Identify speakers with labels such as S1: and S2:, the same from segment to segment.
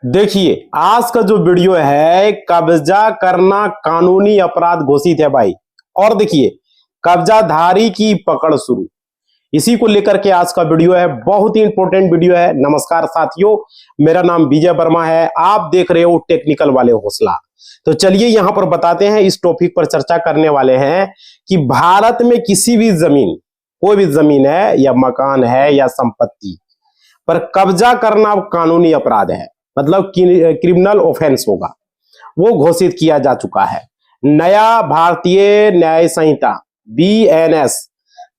S1: देखिए, आज का जो वीडियो है, कब्जा करना कानूनी अपराध घोषित है भाई। और देखिए, कब्जाधारी की पकड़ शुरू, इसी को लेकर के आज का वीडियो है। बहुत ही इंपॉर्टेंट वीडियो है। नमस्कार साथियों, मेरा नाम विजय वर्मा है, आप देख रहे हो टेक्निकल वाले हौसला। तो चलिए यहां पर बताते हैं, इस टॉपिक पर चर्चा करने वाले हैं कि भारत में किसी भी जमीन, कोई भी जमीन है या मकान है या संपत्ति पर कब्जा करना कानूनी अपराध है, मतलब क्रिमिनल ऑफेंस होगा, वो घोषित किया जा चुका है। नया भारतीय न्याय संहिता BNS,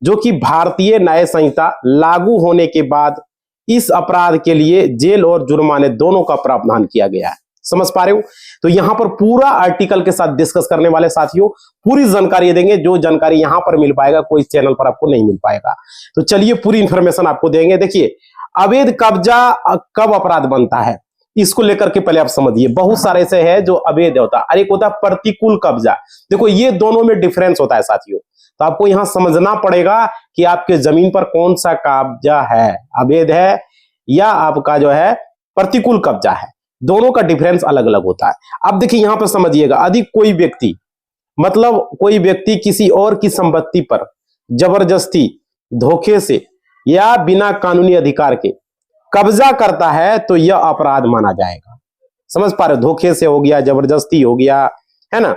S1: जो कि भारतीय न्याय संहिता लागू होने के बाद इस अपराध के लिए जेल और जुर्माने दोनों का प्रावधान किया गया है। समझ पा रहे हो? तो यहां पर पूरा आर्टिकल के साथ डिस्कस करने वाले साथियों, पूरी जानकारी देंगे। जो जानकारी यहां पर मिल पाएगा कोई चैनल पर आपको नहीं मिल पाएगा। तो चलिए पूरी इंफॉर्मेशन आपको देंगे। देखिए, अवैध कब्जा कब अपराध बनता है, इसको लेकर के पहले आप समझिए। बहुत सारे ऐसे हैं जो अवैध होता है, और एक होता है प्रतिकूल कब्जा। देखो, ये दोनों में डिफरेंस होता है साथियों। तो आपको यहां समझना पड़ेगा कि आपके जमीन पर कौन सा कब्जा है, अवैध है या आपका जो है प्रतिकूल कब्जा है। दोनों का डिफरेंस अलग अलग होता है। अब देखिए यहां पर समझिएगा, अधिक कोई व्यक्ति, मतलब कोई व्यक्ति किसी और की संपत्ति पर जबरदस्ती, धोखे से या बिना कानूनी अधिकार के कब्जा करता है तो यह अपराध माना जाएगा। समझ पा रहे हो? धोखे से हो गया, जबरदस्ती हो गया, है ना,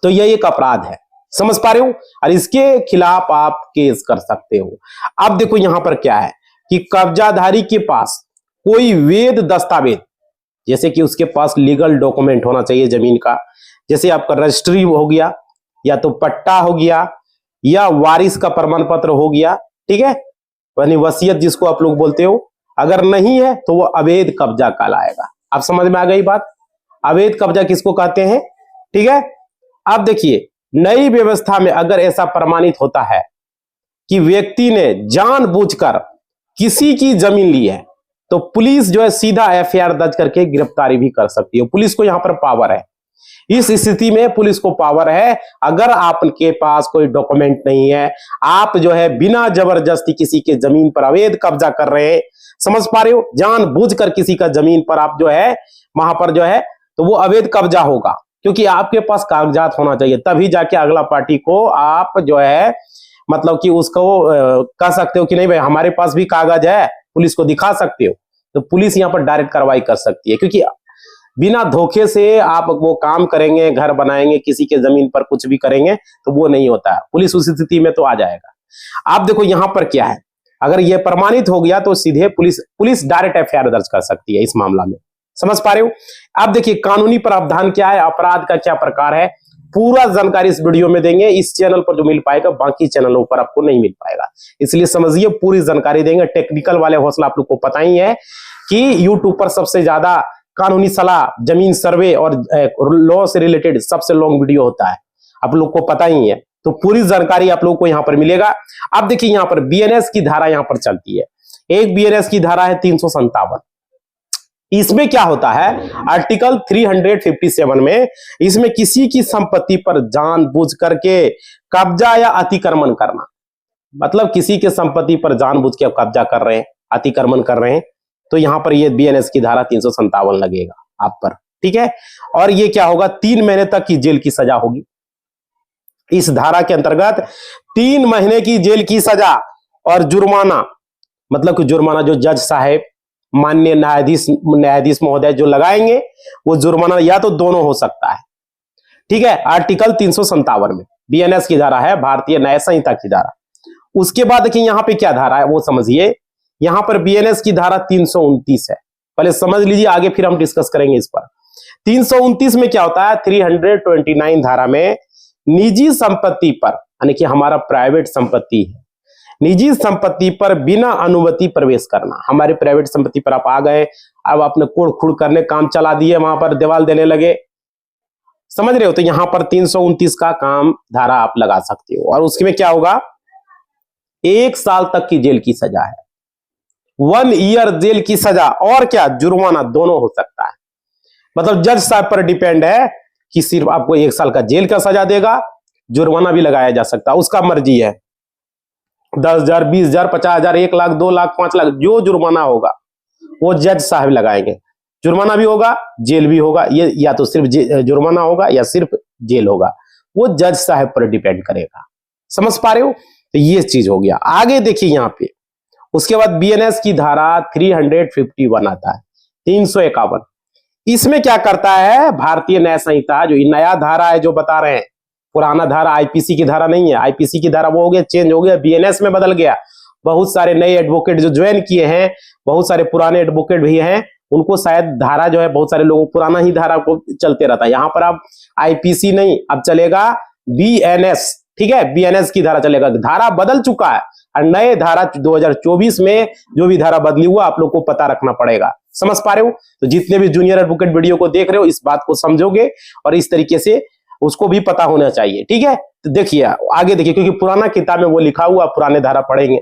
S1: तो यह एक अपराध है। समझ पा रहे हो? और इसके खिलाफ आप केस कर सकते हो। अब देखो यहां पर क्या है कि कब्जाधारी के पास कोई वैध दस्तावेज, जैसे कि उसके पास लीगल डॉक्यूमेंट होना चाहिए जमीन का, जैसे आपका रजिस्ट्री हो गया, या तो पट्टा हो गया, या वारिस का प्रमाण पत्र हो गया, ठीक है, यानी वसीयत जिसको आप लोग बोलते हो। अगर नहीं है तो वो अवैध कब्जा कहलाएगा। आप समझ में आ गई बात? अवैध कब्जा किसको कहते हैं, ठीक है। अब देखिए, नई व्यवस्था में अगर ऐसा प्रमाणित होता है कि व्यक्ति ने जानबूझकर किसी की जमीन ली है, तो पुलिस जो है सीधा FIR दर्ज करके गिरफ्तारी भी कर सकती है। पुलिस को यहां पर पावर है। इस स्थिति में पुलिस को पावर है, अगर आपके पास कोई डॉक्यूमेंट नहीं है, आप जो है बिना जबरदस्ती किसी के जमीन पर अवैध कब्जा कर रहे हैं, समझ पा रहे हो, जानबूझकर किसी का जमीन पर आप जो है वहां पर जो है, तो वो अवैध कब्जा होगा। क्योंकि आपके पास कागजात होना चाहिए, तभी जाके अगला पार्टी को आप जो है, मतलब कि उसको कह सकते हो कि नहीं भाई हमारे पास भी कागज है, पुलिस को दिखा सकते हो। तो पुलिस यहाँ पर डायरेक्ट कार्रवाई कर सकती है, क्योंकि बिना धोखे से आप वो काम करेंगे, घर बनाएंगे, किसी के जमीन पर कुछ भी करेंगे, तो वो नहीं होता है। पुलिस उस स्थिति में तो आ जाएगा। आप देखो यहां पर क्या है, अगर ये प्रमाणित हो गया तो सीधे पुलिस डायरेक्ट FIR दर्ज कर सकती है इस मामला में। समझ पा रहे हो? अब देखिए कानूनी प्रावधान क्या है, अपराध का क्या प्रकार है, पूरा जानकारी इस वीडियो में देंगे। इस चैनल पर जो मिल पाएगा बाकी चैनलों पर आपको नहीं मिल पाएगा, इसलिए समझिए पूरी जानकारी देंगे। टेक्निकल वाले हौसला आप लोग को पता ही है कि यूट्यूब पर सबसे ज्यादा कानूनी सलाह, जमीन सर्वे और लॉ से रिलेटेड सबसे लॉन्ग वीडियो होता है, आप लोग को पता ही है। तो पूरी जानकारी आप लोग को यहां पर मिलेगा। अब देखिए यहां पर BNS की धारा यहां पर चलती है। एक BNS की धारा है 357। इसमें क्या होता है, आर्टिकल 357 में, इसमें किसी की संपत्ति पर जानबूझ करके कब्जा या अतिक्रमण करना, मतलब किसी के संपत्ति पर जानबूझ के कब्जा कर रहे हैं, अतिक्रमण कर रहे हैं, तो यहां पर ये BNS की धारा 357 लगेगा आप पर, ठीक है। और ये क्या होगा, 3 महीने तक की जेल की सजा होगी। इस धारा के अंतर्गत 3 महीने की जेल की सजा और जुर्माना, मतलब कि जुर्माना जो जज साहब, माननीय न्यायाधीश महोदय जो लगाएंगे, वो जुर्माना या तो दोनों हो सकता है, ठीक है। आर्टिकल 357 में BNS की धारा है, भारतीय न्याय संहिता की धारा। उसके बाद देखिए यहां पे क्या धारा है वो समझिए। यहां पर BNS की धारा 329 है, पहले समझ लीजिए, आगे फिर हम डिस्कस करेंगे इस पर। 329 में क्या होता है, 329 धारा में निजी संपत्ति पर, यानी कि हमारा प्राइवेट संपत्ति है, निजी संपत्ति पर बिना अनुमति प्रवेश करना। हमारे प्राइवेट संपत्ति पर आप आ गए, अब आपने कोड़ खुड़ करने काम चला दिए, वहां पर दीवार देने लगे, समझ रहे हो, तो यहां पर 329 का काम धारा आप लगा सकते हो। और उसमें क्या होगा, 1 साल तक की जेल की सजा है, 1 ईयर जेल की सजा, और क्या जुर्माना दोनों हो सकता है। मतलब जज साहब पर डिपेंड है कि सिर्फ आपको 1 साल का जेल का सजा देगा, जुर्माना भी लगाया जा सकता है, उसका मर्जी है। 10,000, 20,000, 50,000, 1 लाख, 2 लाख, 5 लाख, जो जुर्माना होगा वो जज साहब लगाएंगे। जुर्माना भी होगा, जेल भी होगा। ये या तो सिर्फ जुर्माना होगा या सिर्फ जेल होगा, वो जज साहब पर डिपेंड करेगा। समझ पा रहे हो? तो ये चीज हो गया। आगे देखिए यहां पे, उसके बाद बीएनएस की धारा 351 आता है, 351। इसमें क्या करता है, भारतीय न्याय संहिता, जो नया धारा है जो बता रहे हैं, पुराना धारा आईपीसी की धारा नहीं है, आईपीसी की धारा वो हो गया, चेंज हो गया, बीएनएस में बदल गया। बहुत सारे नए एडवोकेट जो ज्वाइन किए हैं, बहुत सारे पुराने एडवोकेट भी हैं, उनको शायद धारा जो है, बहुत सारे लोगों पुराना ही धारा को चलते रहता है। यहां पर अब आईपीसी नहीं, अब चलेगा बीएनएस। ठीक है, बीएनएस की धारा चलेगा। धारा बदल चुका है और नए धारा 2024 में जो भी धारा बदली हुआ, आप लोग को पता रखना पड़ेगा। समझ पा रहे हो? तो जितने भी जूनियर एडवोकेट वीडियो को देख रहे हो, इस बात को समझोगे और इस तरीके से उसको भी पता होना चाहिए। ठीक है, तो देखिए आगे देखिए, क्योंकि पुराना किताब में वो लिखा हुआ, पुराने धारा पढ़ेंगे,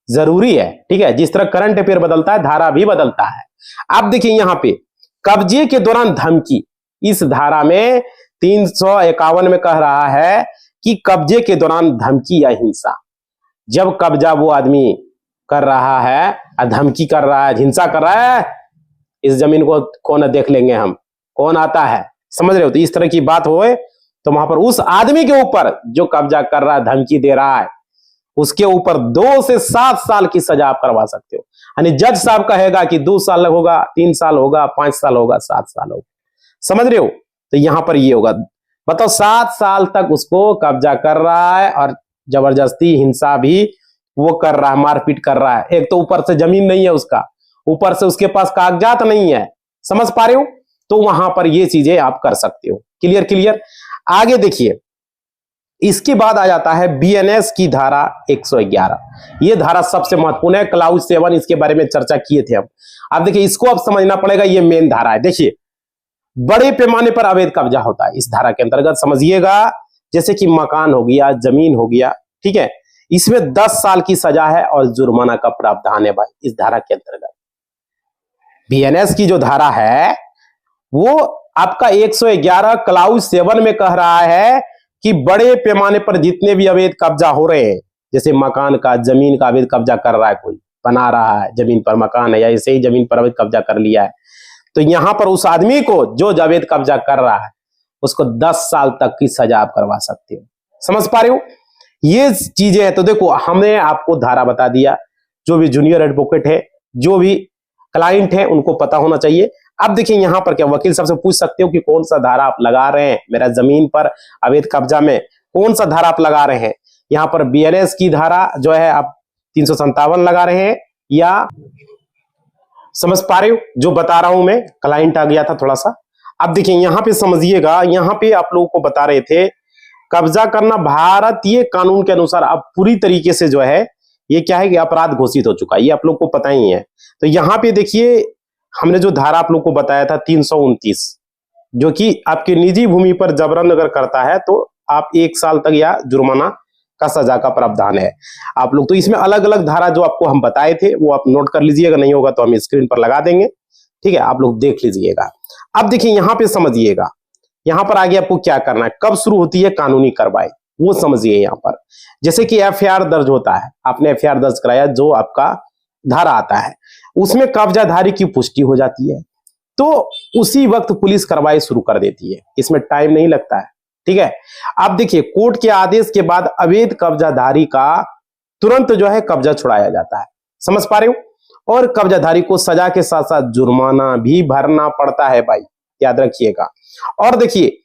S1: जरूरी है। ठीक है, जिस तरह करंट अफेयर बदलता है, धारा भी बदलता है। अब देखिए यहां पे कब्जे के दौरान धमकी, इस धारा में 351 में कह रहा है कि कब्जे के दौरान धमकी या हिंसा, जब कब्जा वो आदमी कर रहा है, धमकी कर रहा है, हिंसा कर रहा है, इस जमीन को कौन देख लेंगे हम, कौन आता है, समझ रहे हो? तो इस तरह की बात होए तो वहां पर उस आदमी के ऊपर जो कब्जा कर रहा है, धमकी दे रहा है, उसके ऊपर 2 से 7 साल की सजा आप करवा सकते हो। यानी जज साहब कहेगा कि 2 साल होगा, 3 साल होगा, 5 साल होगा, 7 साल होगा। समझ रहे हो? तो यहां पर ये होगा। बताओ, 7 साल तक उसको कब्जा कर रहा है और जबरदस्ती हिंसा भी वो कर रहा है, मारपीट कर रहा है। एक तो ऊपर से जमीन नहीं है उसका, ऊपर से उसके पास कागजात नहीं है। समझ पा रहे हो? तो वहां पर ये चीजें आप कर सकते हो। Clear clear. आगे देखिए, इसके बाद आ जाता है बीएनएस की धारा 111। ये धारा सबसे महत्वपूर्ण है, क्लाउज 7, इसके बारे में चर्चा किए थे हम। अब देखिए, इसको अब समझना पड़ेगा, ये मेन धारा है। देखिए, बड़े पैमाने पर अवैध कब्जा होता है इस धारा के अंतर्गत, समझिएगा। जैसे कि मकान हो गया, जमीन हो गया, ठीक है, इसमें 10 साल की सजा है और जुर्माना का प्रावधान है भाई इस धारा के अंतर्गत। बीएनएस की जो धारा है वो आपका 111 क्लाउज 7 में कह रहा है कि बड़े पैमाने पर जितने भी अवैध कब्जा हो रहे हैं, जैसे मकान का, जमीन का अवैध कब्जा कर रहा है, कोई बना रहा है जमीन पर मकान है, या ऐसे ही जमीन पर अवैध कब्जा कर लिया है, तो यहां पर उस आदमी को जो अवैध कब्जा कर रहा है उसको 10 साल तक की सजा आप करवा सकते हो। समझ पा रहे हो? ये चीजें हैं। तो देखो, हमने आपको धारा बता दिया, जो भी जूनियर एडवोकेट है, जो भी क्लाइंट है, उनको पता होना चाहिए। अब देखिए यहां पर क्या, वकील साहब से पूछ सकते हो कि कौन सा धारा आप लगा रहे हैं, मेरा जमीन पर अवैध कब्जा में कौन सा धारा आप लगा रहे हैं। यहां पर बीएनएस की धारा जो है आप 357 लगा रहे हैं, या समझ पा रहे हो जो बता रहा हूं मैं? क्लाइंट आ गया था थोड़ा सा। अब देखिए यहां पे समझिएगा, यहां पे आप लोगों को बता रहे थे, कब्जा करना भारतीय कानून के अनुसार अब पूरी तरीके से जो है ये क्या है कि अपराध घोषित हो चुका है, ये आप लोग को पता ही है। तो यहां पे देखिए, हमने जो धारा आप लोग को बताया था 329, जो कि आपकी निजी भूमि पर जबरन अगर करता है तो आप 1 साल तक या जुर्माना का सजा का प्रावधान है। आप लोग तो इसमें अलग अलग धारा जो आपको हम बताए थे वो आप नोट कर लीजिएगा, नहीं होगा तो हम स्क्रीन पर लगा देंगे। ठीक है, आप लोग देख लीजिएगा। अब देखिए यहां पे समझिएगा, यहां पर आगे आपको क्या करना है, कब शुरू होती है कानूनी कार्रवाई वो समझिए। यहां पर जैसे कि एफआईआर दर्ज होता है, आपने एफआईआर दर्ज कराया, जो आपका धारा आता है उसमें कब्जाधारी की पुष्टि हो जाती है, तो उसी वक्त पुलिस कार्रवाई शुरू कर देती है, इसमें टाइम नहीं लगता है। ठीक है, अब देखिए, कोर्ट के आदेश के बाद अवैध कब्जाधारी का तुरंत जो है कब्जा छुड़ाया जाता है। समझ पा रहे हो? और कब्जाधारी को सजा के साथ साथ जुर्माना भी भरना पड़ता है भाई, याद रखिएगा। और देखिए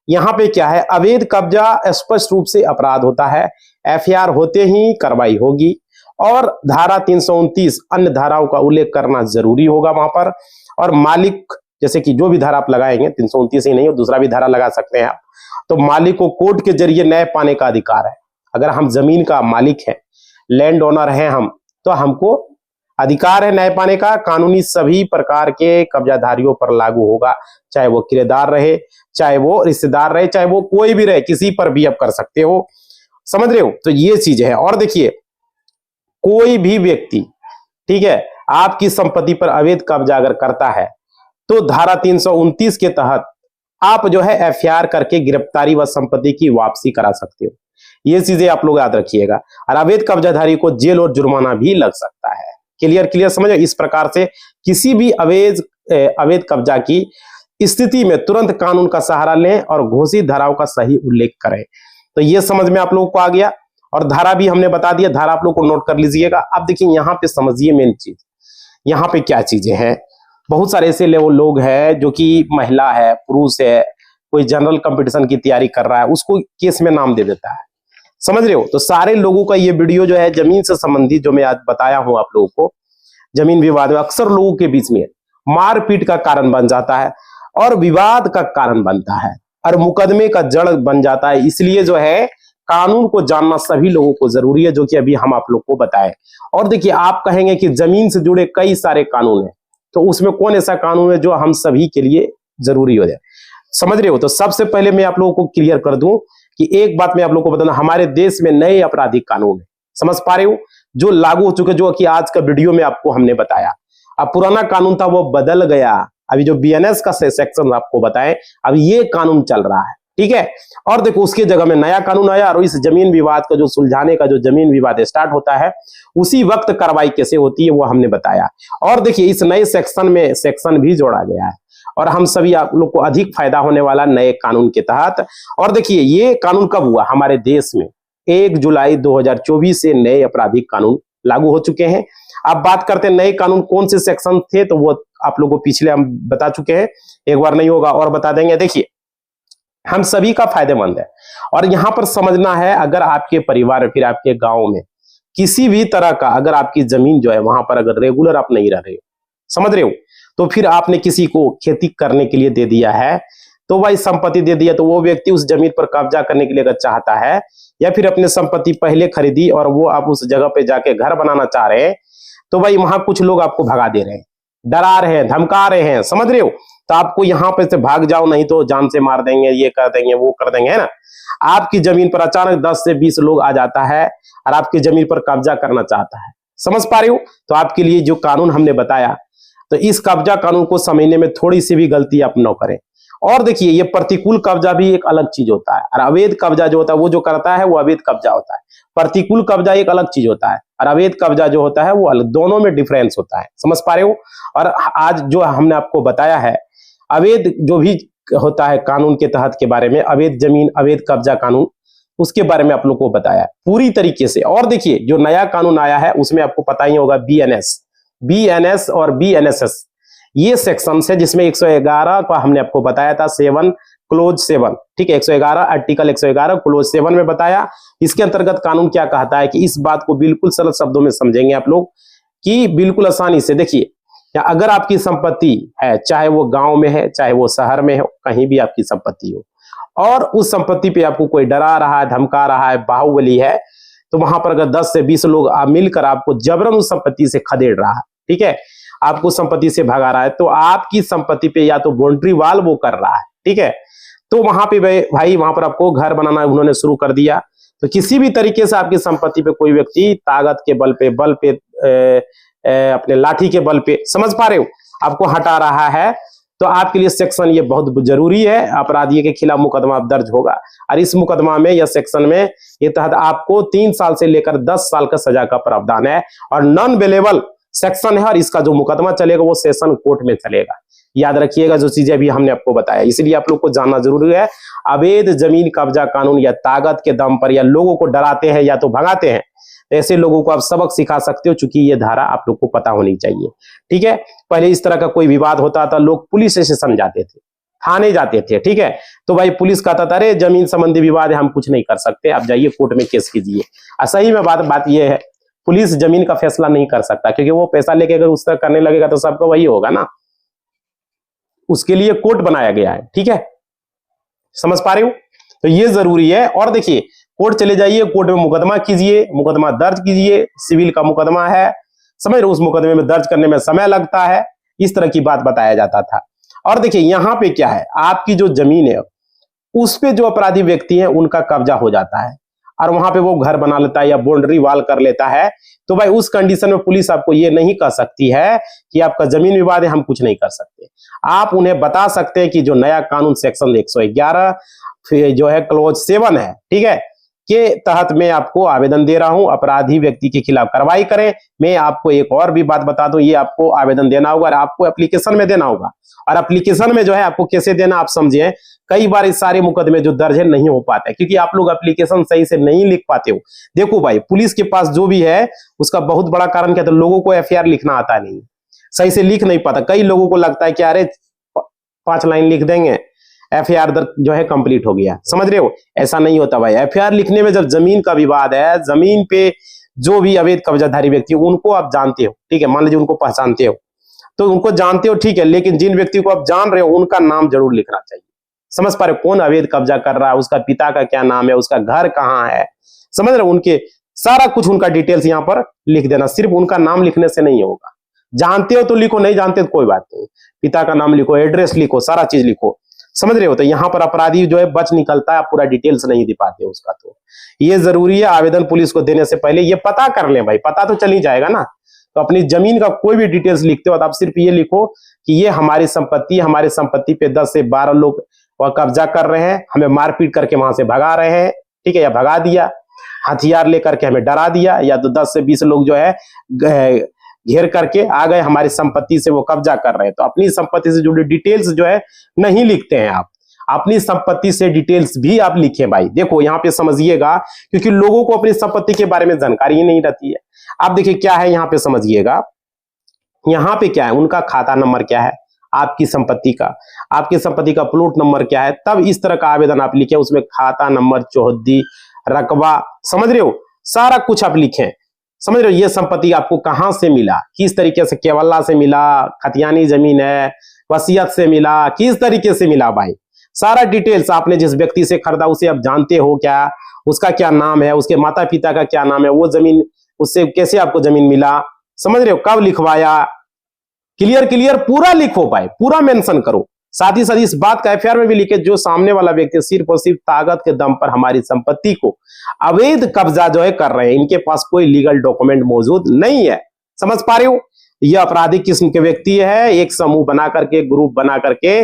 S1: यहां पे क्या है, अवैध कब्जा स्पष्ट रूप से अपराध होता है, एफआईआर होते ही कार्रवाई होगी, और धारा 329 अन्य धाराओं का उल्लेख करना जरूरी होगा वहां पर। और मालिक, जैसे कि जो भी धारा आप लगाएंगे, 329 ही नहीं हो, दूसरा भी धारा लगा सकते हैं आप, तो मालिक को कोर्ट के जरिए न्याय पाने का अधिकार है। अगर हम जमीन का मालिक है, लैंड ओनर हैं हम, तो हमको अधिकार है न्याय पाने का। कानूनी सभी प्रकार के कब्जाधारियों पर लागू होगा, चाहे वो किराएदार रहे, चाहे वो रिश्तेदार रहे, चाहे वो कोई भी रहे, किसी पर भी आप कर सकते हो। समझ रहे हो? तो ये चीज है। और देखिए, कोई भी व्यक्ति, ठीक है, आपकी संपत्ति पर अवैध कब्जा अगर करता है तो धारा 329 के तहत आप जो है एफआईआर करके गिरफ्तारी व संपत्ति की वापसी करा सकते हो। ये चीजें आप लोग याद रखिएगा। और अवैध कब्जाधारी को जेल और जुर्माना भी लग सकता है। क्लियर क्लियर समझो? इस प्रकार से किसी भी अवैध अवैध कब्जा की स्थिति में तुरंत कानून का सहारा लें और घोषित धाराओं का सही उल्लेख करें। तो ये समझ में आप लोगों को आ गया, और धारा भी हमने बता दिया, धारा आप लोग को नोट कर लीजिएगा। अब देखिए यहाँ पे समझिए मेन चीज, यहाँ पे क्या चीजें हैं। बहुत सारे ऐसे लोग हैं जो कि महिला है, पुरुष है, कोई जनरल कंपटीशन की तैयारी कर रहा है, उसको केस में नाम दे देता है, समझ रहे हो। तो सारे लोगों का ये वीडियो जो है जमीन से संबंधित, जो मैं आज बताया हूं आप लोगों को, जमीन विवाद में अक्सर लोगों के बीच में मारपीट का कारण बन जाता है और विवाद का कारण बनता है और मुकदमे का जड़ बन जाता है। इसलिए जो है कानून को जानना सभी लोगों को जरूरी है, जो कि अभी हम आप लोग को बताएं। और देखिए, आप कहेंगे कि जमीन से जुड़े कई सारे कानून हैं, तो उसमें कौन ऐसा कानून है जो हम सभी के लिए जरूरी हो जाए, समझ रहे हो। तो सबसे पहले मैं आप लोगों को क्लियर कर दूं कि एक बात मैं आप लोगों को बताना, हमारे देश में नए आपराधिक कानून है, समझ पा रहे हो, जो लागू हो चुके, जो कि आज का वीडियो में आपको हमने बताया। अब पुराना कानून था वो बदल गया, अभी जो बीएनएस का सेक्शन आपको बताएं, अब ये कानून चल रहा है, ठीक है। और देखो उसके जगह में नया कानून आया, और इस जमीन विवाद का जो सुलझाने का जो जमीन विवाद स्टार्ट होता है, उसी वक्त कार्रवाई कैसे होती है वो हमने बताया। और देखिए इस नए सेक्शन में सेक्शन भी जोड़ा गया है, और हम सभी आप लोग को अधिक फायदा होने वाला नए कानून के तहत। और देखिए ये कानून कब हुआ हमारे देश में, 1 जुलाई 2024 से नए आपराधिक कानून लागू हो चुके हैं। अब बात करते हैं नए कानून कौन से सेक्शन थे, तो वो आप लोगों को पिछले हम बता चुके हैं, एक बार नहीं होगा और बता देंगे। देखिए हम सभी का फायदेमंद है, और यहां पर समझना है, अगर आपके परिवार फिर आपके गांव में किसी भी तरह का अगर आपकी जमीन जो है वहां पर अगर रेगुलर आप नहीं रह रहे हो, समझ रहे हो, तो फिर आपने किसी को खेती करने के लिए दे दिया है, तो भाई संपत्ति दे दिया, तो वो व्यक्ति उस जमीन पर कब्जा करने के लिए अगर चाहता है, या फिर अपने संपत्ति पहले खरीदी और वो आप उस जगह पे जाके घर बनाना चाह रहे हैं, तो भाई वहां कुछ लोग आपको भगा दे रहे हैं, डरा रहे हैं, धमका रहे हैं, समझ रहे हो। तो आपको यहाँ पे से भाग जाओ, नहीं तो जान से मार देंगे, ये कर देंगे, वो कर देंगे, है ना। आपकी जमीन पर अचानक 10 से 20 लोग आ जाता है और आपकी जमीन पर कब्जा करना चाहता है, समझ पा रहे हो। तो आपके लिए जो कानून हमने बताया, तो इस कब्जा कानून को समझने में थोड़ी सी भी गलती आप न करें। और देखिए ये प्रतिकूल कब्जा भी एक अलग चीज होता है, और अवैध कब्जा जो होता है वो जो करता है वो अवैध कब्जा होता है। प्रतिकूल कब्जा एक अलग चीज होता है, और अवैध कब्जा जो होता है वो अलग, दोनों में डिफरेंस होता है, समझ पा रहे हो। और आज जो हमने आपको बताया है, अवैध जो भी होता है कानून के तहत के बारे में, अवैध जमीन अवैध कब्जा कानून, उसके बारे में आप लोग को बताया पूरी तरीके से। और देखिए जो नया कानून आया है उसमें आपको पता ही होगा, बीएनएस और बीएनएसएस, ये सेक्शन है जिसमें 111 का हमने आपको बताया था, 7 क्लोज 7, ठीक है, 111 आर्टिकल 111 क्लोज 7 में बताया। इसके अंतर्गत कानून क्या कहता है कि इस बात को बिल्कुल सरल शब्दों में समझेंगे आप लोग कि बिल्कुल आसानी से। देखिए अगर आपकी संपत्ति है, चाहे वो गांव में है चाहे वो शहर में हो, कहीं भी आपकी संपत्ति हो, और उस संपत्ति पे आपको कोई डरा रहा है, धमका रहा है, बाहुबली है, तो वहां पर अगर 10 से 20 लोग मिलकर आपको जबरन उस संपत्ति से खदेड़ रहा है, ठीक है, आपको संपत्ति से भगा रहा है, तो आपकी संपत्ति पे या तो बाउंड्री वाल वो कर रहा है, ठीक है, तो वहां पे भाई वहां पर आपको घर बनाना उन्होंने शुरू कर दिया। तो किसी भी तरीके से आपकी संपत्ति पे कोई व्यक्ति ताकत के बल पे अपने लाठी के बल पे, समझ पा रहे हो, आपको हटा रहा है, तो आपके लिए सेक्शन ये बहुत जरूरी है। अपराधी के खिलाफ मुकदमा दर्ज होगा, और इस मुकदमा में या सेक्शन में ये तहत आपको 3 साल से लेकर 10 साल का सजा का प्रावधान है, और नॉन बेलेबल सेक्शन है, और इसका जो मुकदमा चलेगा वो सेशन कोर्ट में चलेगा। याद रखिएगा जो चीजें भी हमने आपको बताया, इसलिए आप लोग को जानना जरूरी है। अवैध जमीन कब्जा कानून या ताकत के दम पर या लोगों को डराते हैं या तो भगाते हैं, ऐसे लोगों को आप सबक सिखा सकते हो, चूंकि ये धारा आप लोग को पता होनी चाहिए, ठीक है। पहले इस तरह का कोई विवाद होता था, लोग पुलिस स्टेशन जाते थे, थाने जाते थे, ठीक है, तो भाई पुलिस कहता था अरे जमीन संबंधी विवाद है, हम कुछ नहीं कर सकते, आप जाइए कोर्ट में केस कीजिए। सही में बात ये है, पुलिस जमीन का फैसला नहीं कर सकता, क्योंकि वो पैसा लेके अगर उस तरह करने लगेगा तो सबका वही होगा ना, उसके लिए कोर्ट बनाया गया है, ठीक है, समझ पा रहे हो। तो ये जरूरी है। और देखिए कोर्ट चले जाइए, कोर्ट में मुकदमा कीजिए, मुकदमा दर्ज कीजिए, सिविल का मुकदमा है, समझ रहे, उस मुकदमे में दर्ज करने में समय लगता है, इस तरह की बात बताया जाता था। और देखिए यहाँ पे क्या है, आपकी जो जमीन है उस पे जो अपराधी व्यक्ति है उनका कब्जा हो जाता है, और वहां पे वो घर बना लेता है या बाउंड्री वाल कर लेता है, तो भाई उस कंडीशन में पुलिस आपको ये नहीं कह सकती है कि आपका जमीन विवाद है, हम कुछ नहीं कर सकते। आप उन्हें बता सकते हैं कि जो नया कानून सेक्शन 111 जो है क्लोज 7 है, ठीक है, के तहत मैं आपको आवेदन दे रहा हूं, अपराधी व्यक्ति के खिलाफ कार्रवाई करें। मैं आपको एक और भी बात बता दूं, ये आपको आवेदन देना होगा और आपको एप्लीकेशन में देना होगा। और एप्लीकेशन में जो है आपको कैसे देना आप समझिए, कई बार इस सारे मुकदमे जो दर्ज है नहीं हो पाते क्योंकि आप लोग एप्लीकेशन सही से नहीं लिख पाते हो। देखो भाई, पुलिस के पास जो भी है उसका बहुत बड़ा कारण क्या है, तो लोगों को एफआईआर लिखना आता नहीं, सही से लिख नहीं पाता। कई लोगों को लगता है कि अरे 5 लाइन लिख देंगे एफआईआर जो है कंप्लीट हो गया, समझ रहे हो, ऐसा नहीं होता भाई। एफआईआर लिखने में जब जमीन का विवाद है, जमीन पे जो भी अवैध कब्जाधारी व्यक्ति उनको आप जानते हो, ठीक है, मान लीजिए उनको पहचानते हो तो उनको जानते हो, ठीक है, लेकिन जिन व्यक्ति को आप जान रहे हो उनका नाम जरूर लिखना चाहिए। समझ पा रहे हो, कौन अवैध कब्जा कर रहा है, उसका पिता का क्या नाम है, उसका घर कहाँ है, समझ रहे हो, उनके सारा कुछ उनका डिटेल्स यहाँ पर लिख देना। सिर्फ उनका नाम लिखने से नहीं होगा, जानते हो तो लिखो, नहीं जानते तो कोई बात नहीं, पिता का नाम लिखो, एड्रेस लिखो, सारा चीज लिखो, समझ रहे हो। तो यहाँ पर अपराधी जो है बच निकलता है, आप पूरा डिटेल्स नहीं दे पाते उसका। तो ये जरूरी है, आवेदन पुलिस को देने से पहले ये पता कर लें भाई, पता तो चल ही जाएगा ना। तो अपनी जमीन का कोई भी डिटेल्स लिखते हो तो आप सिर्फ ये लिखो कि ये हमारी संपत्ति, हमारी संपत्ति पे 10 से 12 लोग कब्जा कर रहे हैं, हमें मारपीट करके वहां से भगा रहे हैं, ठीक है, या भगा दिया, हथियार लेकर के हमें डरा दिया, या तो 10 से 20 लोग जो है घेर करके आ गए, हमारी संपत्ति से वो कब्जा कर रहे हैं। तो अपनी संपत्ति से जुड़ी डिटेल्स जो है नहीं लिखते हैं आप, अपनी संपत्ति से डिटेल्स भी आप लिखें भाई। देखो यहाँ पे समझिएगा, क्योंकि लोगों को अपनी संपत्ति के बारे में जानकारी ही नहीं रहती है। आप देखिए क्या है यहाँ पे, समझिएगा यहाँ पे क्या है, उनका खाता नंबर क्या है, आपकी संपत्ति का प्लॉट नंबर क्या है, तब इस तरह का आवेदन आप लिखें, उसमें खाता नंबर, चौहद्दी, रकबा, समझ रहे हो, सारा कुछ आप लिखें, समझ रहे हो। ये संपत्ति आपको कहां से मिला, किस तरीके से, केवल्ला से मिला, खतियानी जमीन है, वसीयत से मिला, किस तरीके से मिला भाई, सारा डिटेल्स। आपने जिस व्यक्ति से खरीदा उसे आप जानते हो क्या, उसका क्या नाम है, उसके माता पिता का क्या नाम है, वो जमीन उससे कैसे आपको जमीन मिला, समझ रहे हो, कब लिखवाया, क्लियर पूरा लिखो भाई, पूरा मेंशन करो। साथ ही साथ इस बात का एफआईआर में भी लिखे, जो सामने वाला व्यक्ति सिर्फ और सिर्फ ताकत के दम पर हमारी संपत्ति को अवैध कब्जा जो है कर रहे हैं, इनके पास कोई लीगल डॉक्यूमेंट मौजूद नहीं है। समझ पा रहे हो, यह आपराधिक किस्म के व्यक्ति है, एक समूह बना करके, ग्रुप बना करके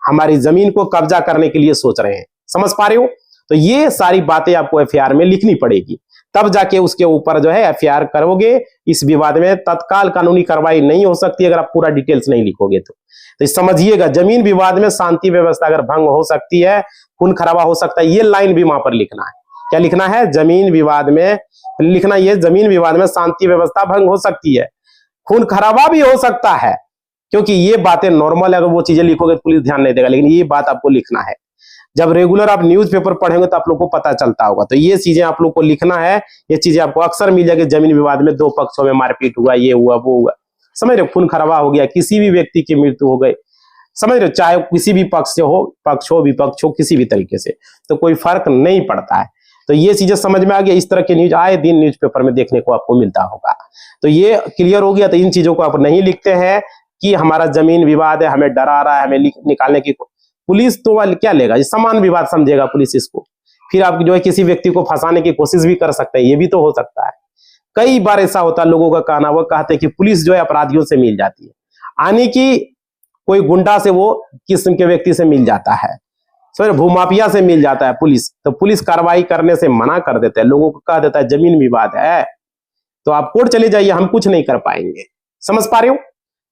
S1: हमारी जमीन को कब्जा करने के लिए सोच रहे हैं, समझ पा रहे हो। तो ये सारी बातें आपको एफआईआर में लिखनी पड़ेगी, तब जाके उसके ऊपर जो है एफआईआर करोगे। इस विवाद में तत्काल कानूनी कार्रवाई नहीं हो सकती अगर आप पूरा डिटेल्स नहीं लिखोगे। तो समझिएगा, जमीन विवाद में शांति व्यवस्था अगर भंग हो सकती है, खून खराबा हो सकता है, ये लाइन भी वहां पर लिखना है। क्या लिखना है, जमीन विवाद में लिखना, ये जमीन विवाद में शांति व्यवस्था भंग हो सकती है, खून खराबा भी हो सकता है, क्योंकि ये बातें नॉर्मल, अगर वो चीजें लिखोगे तो पुलिस ध्यान नहीं देगा, लेकिन ये बात आपको लिखना है। जब रेगुलर आप न्यूज़पेपर पढ़ेंगे तो आप लोग को पता चलता होगा। तो ये चीजें आप लोग को लिखना है, ये चीजें आपको अक्सर मिल जाएगी। जमीन विवाद में 2 पक्षों में मारपीट हुआ, ये हुआ, वो हुआ, समझ रहे हो, खून खराबा हो गया, किसी भी व्यक्ति की मृत्यु हो गई, समझ रहे हो, चाहे किसी भी पक्ष से हो, पक्ष हो, विपक्ष हो, किसी भी तरीके से, तो कोई फर्क नहीं पड़ता है। तो ये चीजें समझ में आ गया। इस तरह के न्यूज आए दिन न्यूज़पेपर में देखने को आपको मिलता होगा। तो ये क्लियर हो गया। तो इन चीजों को आप नहीं लिखते हैं कि हमारा जमीन विवाद है, हमें डरा रहा है, हमें निकालने की, पुलिस तो क्या लेगा, ये समान विवाद समझेगा पुलिस इसको, फिर आप जो है किसी व्यक्ति को फंसाने की कोशिश भी कर सकते हैं, ये भी तो हो सकता है। कई बार ऐसा होता है, लोगों का कहना, वो कहते हैं कि पुलिस जो है अपराधियों से मिल जाती है, आने की कोई गुंडा से, वो किस्म के व्यक्ति से मिल जाता है, सर भूमाफिया से मिल जाता है पुलिस, तो पुलिस कार्रवाई करने से मना कर देता है, लोगों को कह देता है जमीन विवाद है तो आप कोर्ट चले जाइए, हम कुछ नहीं कर पाएंगे। समझ पा रहे हो।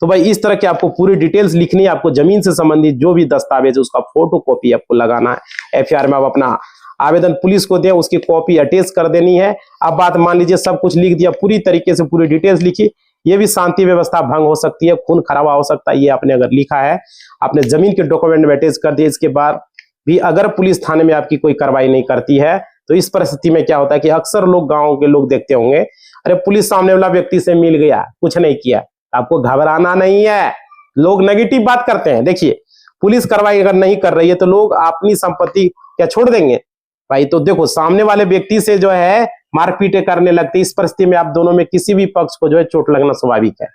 S1: तो भाई इस तरह की आपको पूरी डिटेल्स लिखनी है। आपको जमीन से संबंधित जो भी दस्तावेज है उसका फोटो कॉपी आपको लगाना है। एफआईआर में आप अपना आवेदन पुलिस को दें, उसकी कॉपी अटैच कर देनी है। अब बात मान लीजिए सब कुछ लिख दिया, पूरी तरीके से पूरी डिटेल्स लिखी, ये भी शांति व्यवस्था भंग हो सकती है, खून खराबा हो सकता है, ये आपने अगर लिखा है, आपने जमीन के डॉक्यूमेंट में अटैच कर दिए। इसके बाद भी अगर पुलिस थाने में आपकी कोई कार्रवाई नहीं करती है तो इस परिस्थिति में क्या होता है कि अक्सर लोग, गाँव के लोग देखते होंगे, अरे पुलिस सामने वाला व्यक्ति से मिल गया, कुछ नहीं किया, आपको घबराना नहीं है। लोग नेगेटिव बात करते हैं। देखिए पुलिस कार्रवाई अगर नहीं कर रही है तो लोग अपनी संपत्ति क्या छोड़ देंगे भाई। तो देखो सामने वाले व्यक्ति से जो है मारपीटें करने लगती है, इस परिस्थिति में आप दोनों में किसी भी पक्ष को जो है चोट लगना स्वाभाविक है।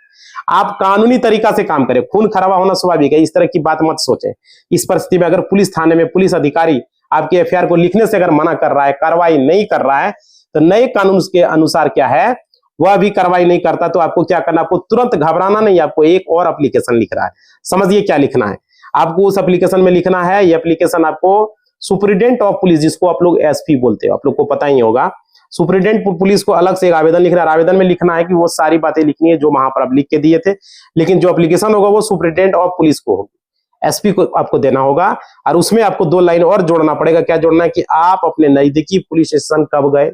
S1: आप कानूनी तरीका से काम करें, खून खराबा होना स्वाभाविक है, इस तरह की बात मत सोचें। इस परिस्थिति में अगर पुलिस थाने में पुलिस अधिकारी आपके एफआईआर को लिखने से अगर मना कर रहा है, कार्रवाई नहीं कर रहा है, तो नए कानून के अनुसार क्या है, वह भी कार्रवाई नहीं करता, तो आपको क्या करना, आपको तुरंत घबराना नहीं, आपको एक और एप्लीकेशन लिख रहा है। समझिए क्या लिखना है आपको, उस एप्लीकेशन में लिखना है, ये एप्लीकेशन आपको सुप्रिटेंडेंट ऑफ पुलिस, जिसको आप लोग एसपी बोलते हो, आप लोग को पता ही होगा। सुप्रिटेंडेंट पुलिस को अलग से एक आवेदन लिखना है। आवेदन में लिखना है कि वो सारी बातें लिखनी है जो वहां पर आप लिख के दिए थे, लेकिन जो एप्लीकेशन होगा वो सुप्रिटेंडेंट ऑफ पुलिस को होगी, एसपी को आपको देना होगा। और उसमें आपको 2 लाइन और जोड़ना पड़ेगा। क्या जोड़ना है कि आप अपने नजदीकी पुलिस स्टेशन कब गए,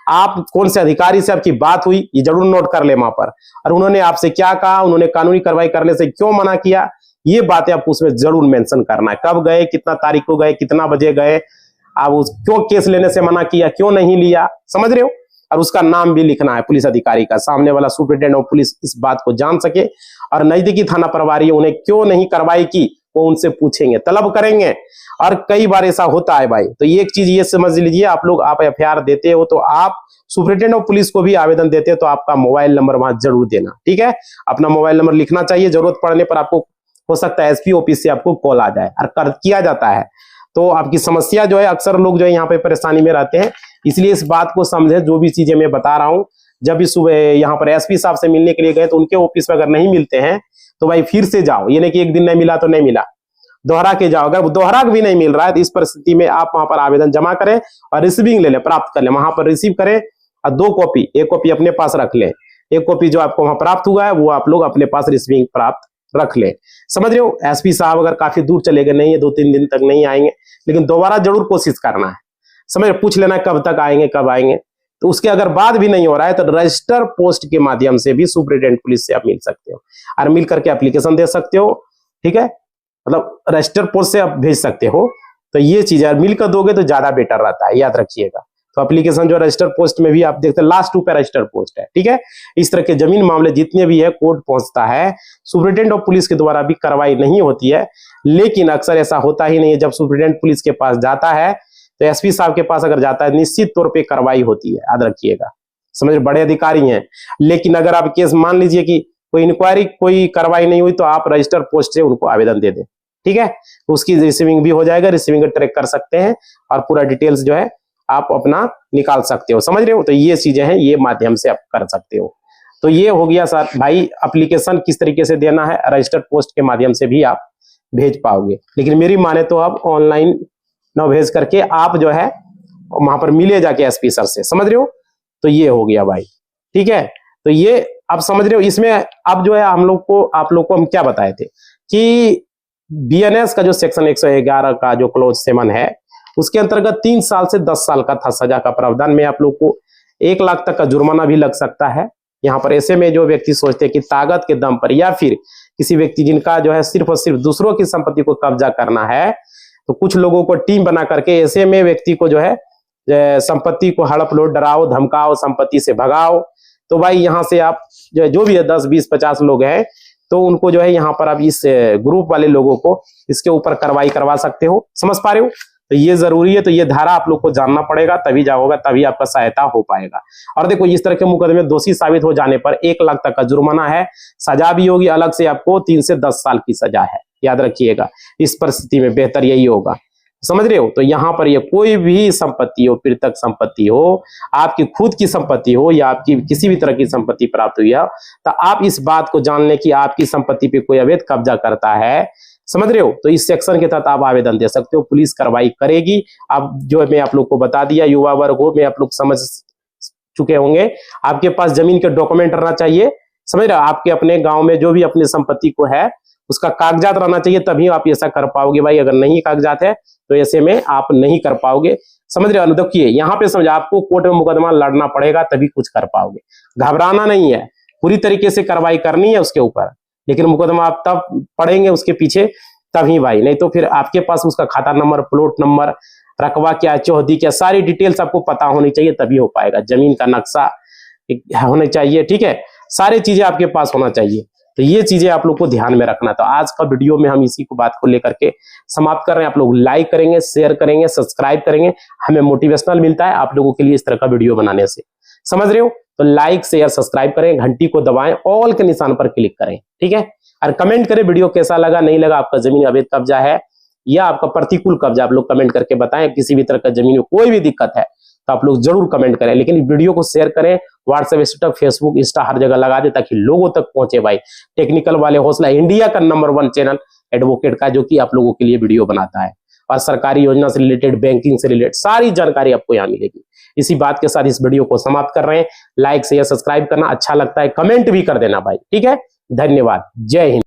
S1: आप कौन से अधिकारी से आपकी बात हुई, ये जरूर नोट कर ले वहां पर, और उन्होंने आपसे क्या कहा, उन्होंने कानूनी कार्रवाई करने से क्यों मना किया, ये बातें आपको उसमें जरूर मेंशन करना है। कब गए, कितना तारीख को गए, कितना बजे गए, आप उस क्यों केस लेने से मना किया, क्यों नहीं लिया, समझ रहे हो। और उसका नाम भी लिखना है पुलिस अधिकारी का, सामने वाला सुप्रिटेंडेंट ऑफ पुलिस इस बात को जान सके। और नजदीकी थाना प्रभारी उन्हें क्यों नहीं कार्रवाई की वो उनसे पूछेंगे, तलब करेंगे। और कई बार ऐसा होता है भाई, तो एक चीज ये समझ लीजिए, आप लोग आप एफआईआर देते हो तो आप सुप्रिटेंडेंट ऑफ पुलिस को भी आवेदन देते हो तो आपका मोबाइल नंबर वहां जरूर देना, ठीक है। अपना मोबाइल नंबर लिखना चाहिए, जरूरत पड़ने पर आपको हो सकता है एसपी ऑफिस से आपको कॉल आ जाए और कर किया जाता है। तो आपकी समस्या जो है, अक्सर लोग जो है यहाँ पे परेशानी में रहते हैं, इसलिए इस बात को समझे। जो भी चीजें मैं बता रहा हूँ, जब भी सुबह यहाँ पर एसपी साहब से मिलने के लिए गए तो उनके ऑफिस में अगर नहीं मिलते हैं तो भाई फिर से जाओ, ये नहीं कि एक दिन नहीं मिला तो नहीं मिला, दोहरा के जाओ। अगर दोहरा भी नहीं मिल रहा है तो इस परिस्थिति में आप वहां पर आवेदन जमा करें और रिसीविंग ले लें, प्राप्त कर लें, वहां पर रिसीव करें और 2 कॉपी, एक कॉपी अपने पास रख लें, एक कॉपी जो आपको वहां प्राप्त हुआ है वो आप लोग अपने पास रिसीविंग प्राप्त रख ले, समझ रहे हो। एसपी साहब अगर काफी दूर चले गए, नहीं है 2-3 दिन तक नहीं आएंगे, लेकिन दोबारा जरूर कोशिश करना है, समझ पूछ लेना कब तक आएंगे, कब आएंगे। तो उसके अगर बाद भी नहीं हो रहा है तो रजिस्टर पोस्ट के माध्यम से भी सुप्रिटेंडेंट पुलिस से आप मिल सकते हो और मिल करके एप्लीकेशन दे सकते हो, ठीक है। मतलब रजिस्टर पोस्ट से आप भेज सकते हो। तो ये चीज है, मिलकर दोगे तो ज्यादा बेटर रहता है, याद रखिएगा। तो एप्लीकेशन जो रजिस्टर पोस्ट में भी आप देखते हैं लास्ट 2 पे रजिस्टर पोस्ट है, ठीक है। इस तरह के जमीन मामले जितने भी है कोर्ट पहुंचता है, सुप्रिटेंडेंट ऑफ पुलिस के द्वारा भी कार्रवाई नहीं होती है, लेकिन अक्सर ऐसा होता ही नहीं है। जब सुप्रिटेंडेंट पुलिस के पास जाता है तो एसपी साहब के पास अगर जाता है निश्चित तौर पे कार्रवाई होती है, याद रखिएगा, समझ, बड़े अधिकारी हैं। लेकिन अगर आप केस मान लीजिए कि कोई इंक्वायरी, कोई कार्रवाई नहीं हुई तो आप रजिस्टर पोस्ट से उनको आवेदन दे दें, ठीक है। तो उसकी रिसीविंग भी हो जाएगा, रिसीविंग ट्रैक कर सकते हैं और पूरा डिटेल्स जो है आप अपना निकाल सकते हो, समझ रहे हो। तो ये चीजें हैं, ये माध्यम से आप कर सकते हो। तो ये हो गया सर भाई, एप्लीकेशन किस तरीके से देना है, रजिस्टर पोस्ट के माध्यम से भी आप भेज पाओगे। लेकिन मेरी माने तो आप ऑनलाइन न भेज करके आप जो है वहां पर मिले जाके एसपी सर से, समझ रहे हो। तो ये हो गया भाई, ठीक है। तो ये आप समझ रहे हो। इसमें अब जो है आप लोग को हम क्या बताए थे कि बीएनएस का जो सेक्शन 111 का जो क्लोज 7 है, उसके अंतर्गत 3 साल से 10 साल का था सजा का प्रावधान में। आप लोग को 1 लाख तक का जुर्माना भी लग सकता है। यहाँ पर ऐसे में जो व्यक्ति सोचते हैं कि ताकत के दम पर या फिर किसी व्यक्ति जिनका जो है सिर्फ और सिर्फ दूसरों की संपत्ति को कब्जा करना है, तो कुछ लोगों को टीम बना करके ऐसे में व्यक्ति को जो है संपत्ति को हड़प लो, डराओ, धमकाओ, संपत्ति से भगाओ। तो भाई यहाँ से आप जो भी है 10, 20, 50 लोग हैं तो उनको जो है यहाँ पर आप इस ग्रुप वाले लोगों को इसके ऊपर कार्रवाई करवा सकते हो, समझ पा रहे हो। तो ये जरूरी है। तो ये धारा आप लोग को जानना पड़ेगा, तभी जाओगा, तभी आपका सहायता हो पाएगा। और देखो इस तरह के मुकदमे दोषी साबित हो जाने पर 1 लाख तक का जुर्माना है, सजा भी होगी अलग से, आपको 3 से 10 साल की सजा है, याद रखिएगा। इस परिस्थिति में बेहतर यही होगा, समझ रहे हो। तो यहाँ पर ये कोई भी संपत्ति हो, पृथक संपत्ति हो, आपकी खुद की संपत्ति हो या आपकी किसी भी तरह की संपत्ति प्राप्त हुई है, तो आप इस बात को जान लें कि आपकी संपत्ति पे कोई अवैध कब्जा करता है, समझ रहे हो। तो इस सेक्शन के तहत आप आवेदन दे सकते हो, पुलिस कार्रवाई करेगी। अब जो मैं आप लोग को बता दिया, युवा वर्ग हो, मैं आप लोग समझ चुके होंगे। आपके पास जमीन के डॉक्यूमेंट रहना चाहिए, समझ रहे हो। आपके अपने गांव में जो भी अपनी संपत्ति को है उसका कागजात रहना चाहिए, तभी आप ऐसा कर पाओगे भाई। अगर नहीं कागजात है तो ऐसे में आप नहीं कर पाओगे, समझ रहे हो। देखिए यहाँ पे समझ, आपको कोर्ट में मुकदमा लड़ना पड़ेगा तभी कुछ कर पाओगे, घबराना नहीं है, पूरी तरीके से कार्रवाई करनी है उसके ऊपर। लेकिन मुकदमा आप तब पढ़ेंगे उसके पीछे तभी भाई, नहीं तो फिर आपके पास उसका खाता नंबर, प्लॉट नंबर, रकबा क्या, चौहदी क्या, सारी डिटेल्स आपको पता होनी चाहिए तभी हो पाएगा। जमीन का नक्शा होना चाहिए, ठीक है, सारी चीजें आपके पास होना चाहिए। तो ये चीजें आप लोग को ध्यान में रखना। तो आज का वीडियो में हम इसी को बात को लेकर के समाप्त कर रहे हैं। आप लोग लाइक करेंगे, शेयर करेंगे, सब्सक्राइब करेंगे, हमें मोटिवेशनल मिलता है आप लोगों के लिए इस तरह का वीडियो बनाने से, समझ रहे हो। तो लाइक शेयर सब्सक्राइब करें, घंटी को दबाएं, ऑल के निशान पर क्लिक करें, ठीक है। और कमेंट करें वीडियो कैसा लगा, नहीं लगा, आपका जमीन अवैध कब्जा है या आपका प्रतिकूल कब्जा, आप लोग कमेंट करके बताएं। किसी भी तरह का जमीन में कोई भी दिक्कत है तो आप लोग जरूर कमेंट करें, लेकिन वीडियो को शेयर करें, व्हाट्सएप, स्टेटस, फेसबुक, इंस्टा हर जगह लगा दे ताकि लोगों तक पहुंचे भाई। टेक्निकल वाले हौसला, इंडिया का नंबर 1 चैनल एडवोकेट का, जो कि आप लोगों के लिए वीडियो बनाता है। और सरकारी योजना से रिलेटेड, बैंकिंग से रिलेटेड सारी जानकारी आपको यहाँ मिलेगी। इसी बात के साथ इस वीडियो को समाप्त कर रहे हैं। लाइक शेयर सब्सक्राइब करना, अच्छा लगता है कमेंट भी कर देना भाई, ठीक है। धन्यवाद, जय हिंद।